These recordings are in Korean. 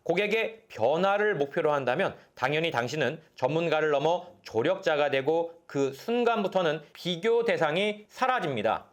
고객의 변화를 목표로 한다면 당연히 당신은 전문가를 넘어 조력자가 되고 그 순간부터는 비교 대상이 사라집니다.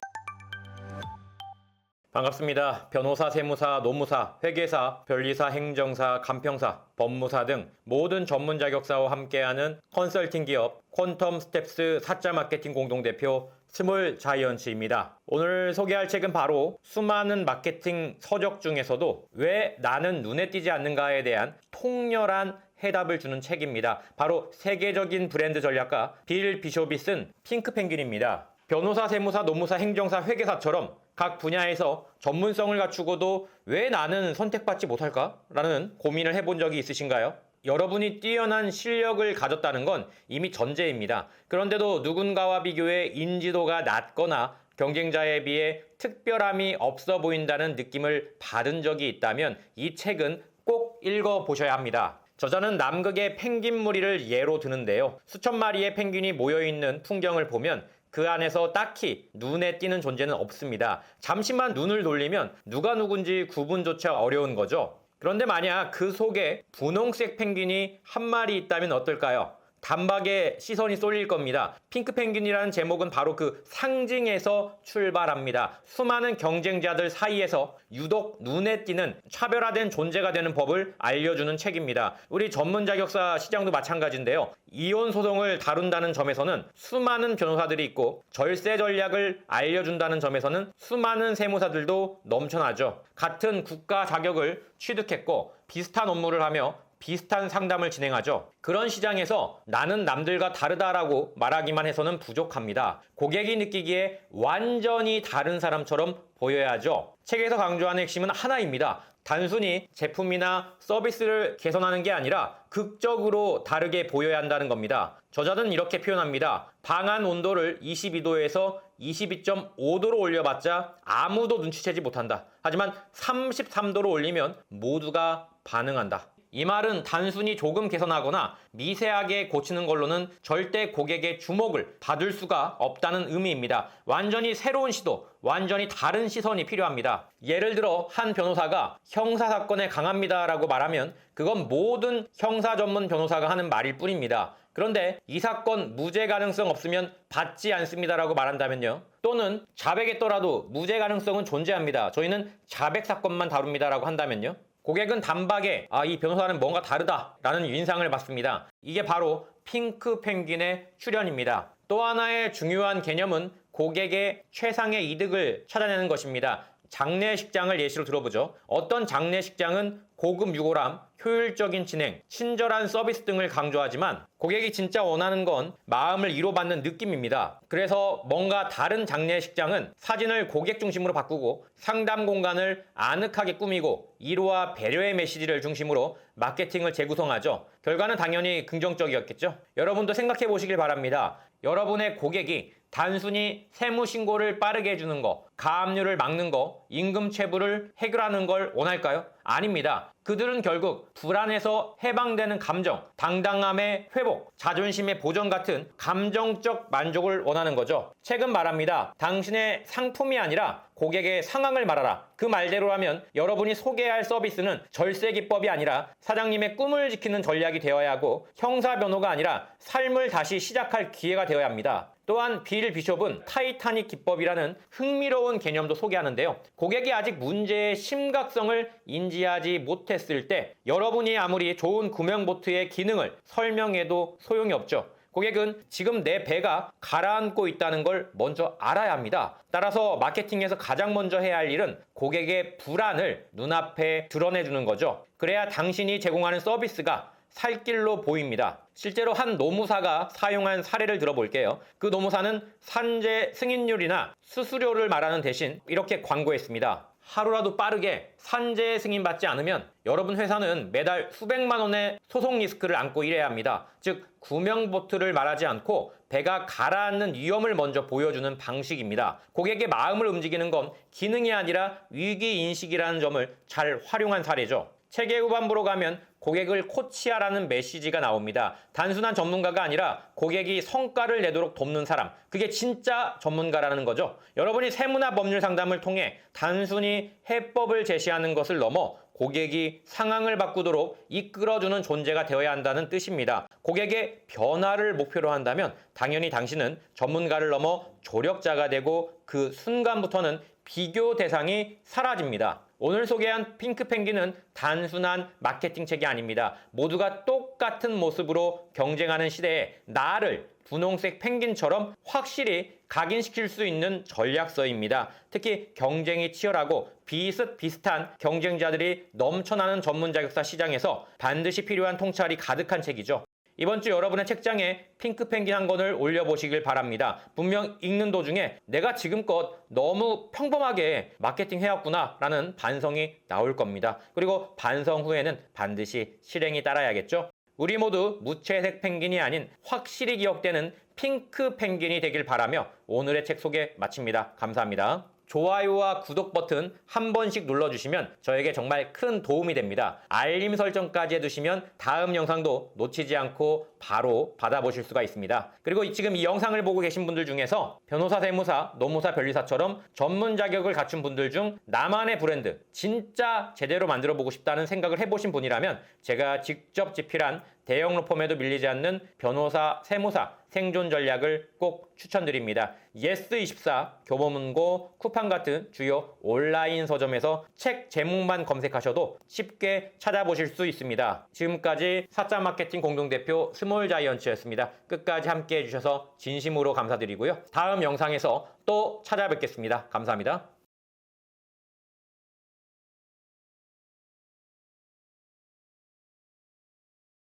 반갑습니다. 변호사, 세무사, 노무사, 회계사, 변리사, 행정사, 간평사, 법무사 등 모든 전문 자격사와 함께하는 컨설팅 기업 퀀텀 스텝스 사자 마케팅 공동대표 스몰 자이언츠입니다. 오늘 소개할 책은 바로 수많은 마케팅 서적 중에서도 왜 나는 눈에 띄지 않는가에 대한 통렬한 해답을 주는 책입니다. 바로 세계적인 브랜드 전략가 빌 비숍이 쓴 핑크펭귄입니다. 변호사, 세무사, 노무사, 행정사, 회계사처럼 각 분야에서 전문성을 갖추고도 왜 나는 선택받지 못할까? 라는 고민을 해본 적이 있으신가요? 여러분이 뛰어난 실력을 가졌다는 건 이미 전제입니다. 그런데도 누군가와 비교해 인지도가 낮거나 경쟁자에 비해 특별함이 없어 보인다는 느낌을 받은 적이 있다면 이 책은 꼭 읽어보셔야 합니다. 저자는 남극의 펭귄 무리를 예로 드는데요. 수천 마리의 펭귄이 모여있는 풍경을 보면 그 안에서 딱히 눈에 띄는 존재는 없습니다. 잠시만 눈을 돌리면 누가 누군지 구분조차 어려운 거죠. 그런데 만약 그 속에 분홍색 펭귄이 한 마리 있다면 어떨까요? 단박에 시선이 쏠릴 겁니다. 핑크펭귄이라는 제목은 바로 그 상징에서 출발합니다. 수많은 경쟁자들 사이에서 유독 눈에 띄는 차별화된 존재가 되는 법을 알려주는 책입니다. 우리 전문 자격사 시장도 마찬가지인데요. 이혼 소송을 다룬다는 점에서는 수많은 변호사들이 있고 절세 전략을 알려준다는 점에서는 수많은 세무사들도 넘쳐나죠. 같은 국가 자격을 취득했고 비슷한 업무를 하며 비슷한 상담을 진행하죠. 그런 시장에서 나는 남들과 다르다라고 말하기만 해서는 부족합니다. 고객이 느끼기에 완전히 다른 사람처럼 보여야죠. 책에서 강조하는 핵심은 하나입니다. 단순히 제품이나 서비스를 개선하는 게 아니라 극적으로 다르게 보여야 한다는 겁니다. 저자는 이렇게 표현합니다. 방 안 온도를 22도에서 22.5도로 올려봤자 아무도 눈치채지 못한다. 하지만 33도로 올리면 모두가 반응한다. 이 말은 단순히 조금 개선하거나 미세하게 고치는 걸로는 절대 고객의 주목을 받을 수가 없다는 의미입니다. 완전히 새로운 시도, 완전히 다른 시선이 필요합니다. 예를 들어 한 변호사가 형사사건에 강합니다라고 말하면 그건 모든 형사 전문 변호사가 하는 말일 뿐입니다. 그런데 이 사건 무죄 가능성 없으면 받지 않습니다라고 말한다면요. 또는 자백했더라도 무죄 가능성은 존재합니다. 저희는 자백 사건만 다룹니다라고 한다면요. 고객은 단박에 이 변호사는 뭔가 다르다라는 인상을 받습니다. 이게 바로 핑크 펭귄의 출현입니다. 또 하나의 중요한 개념은 고객의 최상의 이득을 찾아내는 것입니다. 장례식장을 예시로 들어보죠. 어떤 장례식장은 고급 유골함, 효율적인 진행, 친절한 서비스 등을 강조하지만 고객이 진짜 원하는 건 마음을 위로받는 느낌입니다. 그래서 뭔가 다른 장례식장은 사진을 고객 중심으로 바꾸고 상담 공간을 아늑하게 꾸미고 위로와 배려의 메시지를 중심으로 마케팅을 재구성하죠. 결과는 당연히 긍정적이었겠죠. 여러분도 생각해 보시길 바랍니다. 여러분의 고객이 단순히 세무 신고를 빠르게 해주는 거, 가압류를 막는 거, 임금 체불을 해결하는 걸 원할까요? 아닙니다. 그들은 결국 불안에서 해방되는 감정, 당당함의 회복, 자존심의 보전 같은 감정적 만족을 원하는 거죠. 책은 말합니다. 당신의 상품이 아니라 고객의 상황을 말하라. 그 말대로라면 여러분이 소개할 서비스는 절세 기법이 아니라 사장님의 꿈을 지키는 전략이 되어야 하고 형사 변호가 아니라 삶을 다시 시작할 기회가 되어야 합니다. 또한 빌 비숍은 타이타닉 기법이라는 흥미로운 개념도 소개하는데요. 고객이 아직 문제의 심각성을 인지하지 못했을 때 여러분이 아무리 좋은 구명보트의 기능을 설명해도 소용이 없죠. 고객은 지금 내 배가 가라앉고 있다는 걸 먼저 알아야 합니다. 따라서 마케팅에서 가장 먼저 해야 할 일은 고객의 불안을 눈앞에 드러내주는 거죠. 그래야 당신이 제공하는 서비스가 살 길로 보입니다. 실제로 한 노무사가 사용한 사례를 들어볼게요. 그 노무사는 산재 승인율이나 수수료를 말하는 대신 이렇게 광고했습니다. 하루라도 빠르게 산재 승인받지 않으면 여러분 회사는 매달 수백만 원의 소송 리스크를 안고 일해야 합니다. 즉 구명보트를 말하지 않고 배가 가라앉는 위험을 먼저 보여주는 방식입니다. 고객의 마음을 움직이는 건 기능이 아니라 위기인식이라는 점을 잘 활용한 사례죠. 책의 후반부로 가면 고객을 코치하라는 메시지가 나옵니다. 단순한 전문가가 아니라 고객이 성과를 내도록 돕는 사람, 그게 진짜 전문가라는 거죠. 여러분이 세무나 법률 상담을 통해 단순히 해법을 제시하는 것을 넘어 고객이 상황을 바꾸도록 이끌어주는 존재가 되어야 한다는 뜻입니다. 고객의 변화를 목표로 한다면 당연히 당신은 전문가를 넘어 조력자가 되고 그 순간부터는 비교 대상이 사라집니다. 오늘 소개한 핑크펭귄은 단순한 마케팅 책이 아닙니다. 모두가 똑같은 모습으로 경쟁하는 시대에 나를 분홍색 펭귄처럼 확실히 각인시킬 수 있는 전략서입니다. 특히 경쟁이 치열하고 비슷비슷한 경쟁자들이 넘쳐나는 전문 자격사 시장에서 반드시 필요한 통찰이 가득한 책이죠. 이번 주 여러분의 책장에 핑크펭귄 한 권을 올려보시길 바랍니다. 분명 읽는 도중에 내가 지금껏 너무 평범하게 마케팅 해왔구나 라는 반성이 나올 겁니다. 그리고 반성 후에는 반드시 실행이 따라야겠죠. 우리 모두 무채색 펭귄이 아닌 확실히 기억되는 핑크 펭귄이 되길 바라며 오늘의 책 소개 마칩니다. 감사합니다. 좋아요와 구독 버튼 한 번씩 눌러주시면 저에게 정말 큰 도움이 됩니다. 알림 설정까지 해두시면 다음 영상도 놓치지 않고 바로 받아보실 수가 있습니다. 그리고 지금 이 영상을 보고 계신 분들 중에서 변호사, 세무사, 노무사, 변리사처럼 전문 자격을 갖춘 분들 중 나만의 브랜드 진짜 제대로 만들어 보고 싶다는 생각을 해보신 분이라면 제가 직접 집필한 대형 로펌에도 밀리지 않는 변호사, 세무사 생존 전략을 꼭 추천드립니다. 예스24, 교보문고, 쿠팡 같은 주요 온라인 서점에서 책 제목만 검색하셔도 쉽게 찾아보실 수 있습니다. 지금까지 사자 마케팅 공동대표 스몰자이언츠였습니다. 끝까지 함께 해주셔서 진심으로 감사드리고요. 다음 영상에서 또 찾아뵙겠습니다. 감사합니다.